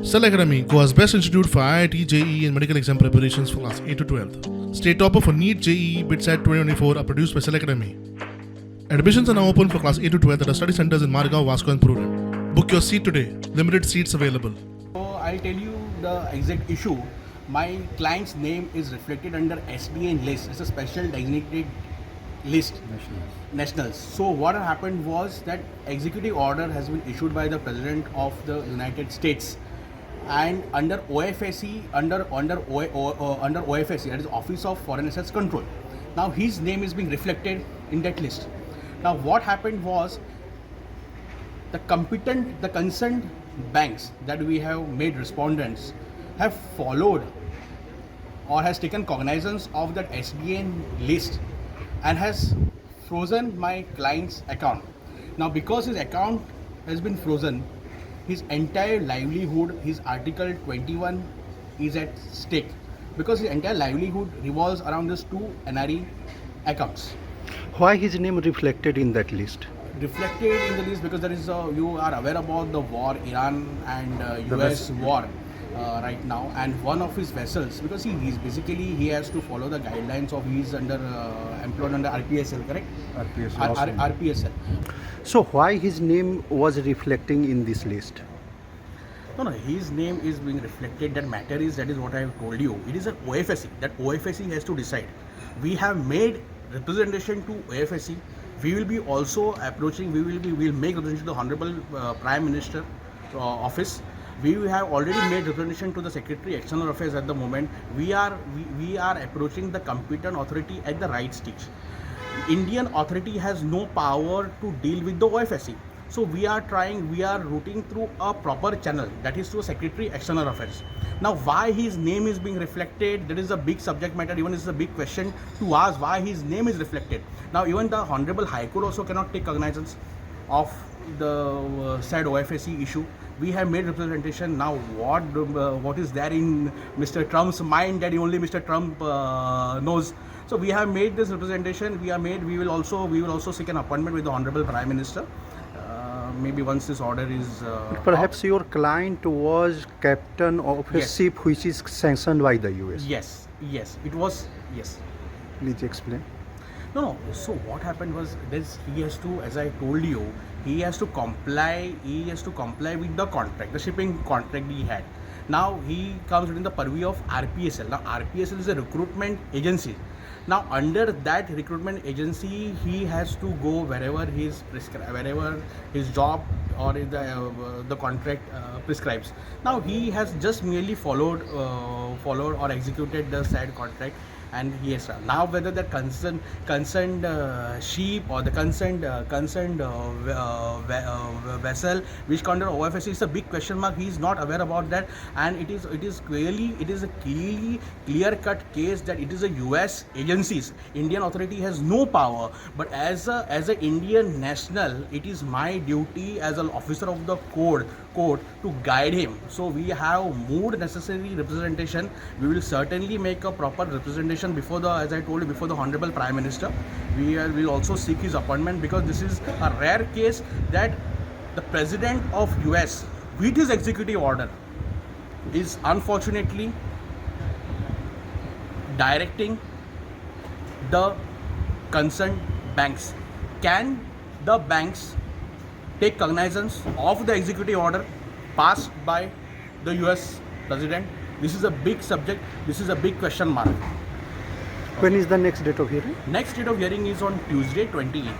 Cell Academy, Goa's best institute for IIT, JEE and medical exam preparations for class 8 to 12th. State topper for NEET, JEE, BITSAT 2024 are produced by Cell Academy. Admissions are now open for class 8 to 12th at our study centers in Margao, Vasco and Prudent. Book your seat today. Limited seats available. So I'll tell you the exact issue. My client's name is reflected under SDN list. It's a special designated list. Nationals. So what happened was that executive order has been issued by the President of the United States, and under OFSC, under OFSC, that is Office of Foreign Assets Control. Now his name is being reflected in that list. Now what happened was the concerned banks that we have made respondents have followed or has taken cognizance of that SDN list and has frozen my client's account. Now because his account has been frozen, his entire livelihood, his Article 21 is at stake, because his entire livelihood revolves around these two NRE accounts. Why his name reflected in that list? Reflected in the list because there is you are aware about the war, Iran and US war right now, and one of his vessels, because he has to follow the guidelines of, he is under employed under RPSL, correct? RPSL. So why his name was reflecting in this list? No, his name is being reflected. That matter is, that is what I have told you. It is an OFSC. That OFSC has to decide. We have made representation to OFSC. We will be also approaching, we will make representation to the Honorable Prime Minister office. We have already made representation to the Secretary External Affairs at the moment. We are approaching the competent authority at the right stage. Indian authority has no power to deal with the OFSC. So we are routing through a proper channel, that is to Secretary External Affairs. Now why his name is being reflected, that is a big subject matter, even it's a big question to ask why his name is reflected. Now even the Honorable High Court also cannot take cognizance of the said OFSC issue. We have made representation. Now what is there in Mr. Trump's mind that only Mr. Trump knows. So we have made this representation. We will also seek an appointment with the Honorable Prime Minister. Maybe once this order is perhaps your client was captain of a ship which is sanctioned by the US. Yes, it was. Yes. Please explain. No. So what happened was this: he has to, as I told you, he has to comply with the contract, the shipping contract he had. Now he comes within the purview of RPSL. Now RPSL is a recruitment agency. Now under that recruitment agency, he has to go wherever his job or the contract prescribes. Now he has just merely followed or executed the said contract, and he has now whether the concerned ship or the concerned vessel which under OFSC is a big question mark. He is not aware about that, and it is a clear cut case that it is a US agencies. Indian authority has no power, but as a Indian national, it is my duty as an officer of the court to guide him. So we have moved necessary representation. We will certainly make a proper representation before the, as I told you, before the Honorable Prime Minister. We will also seek his appointment, because this is a rare case that the President of US with his executive order is unfortunately directing the concerned banks. Can the banks take cognizance of the executive order passed by the US President? This is a big subject. This is a big question mark. When is the next date of hearing? Next date of hearing is on Tuesday, 28th.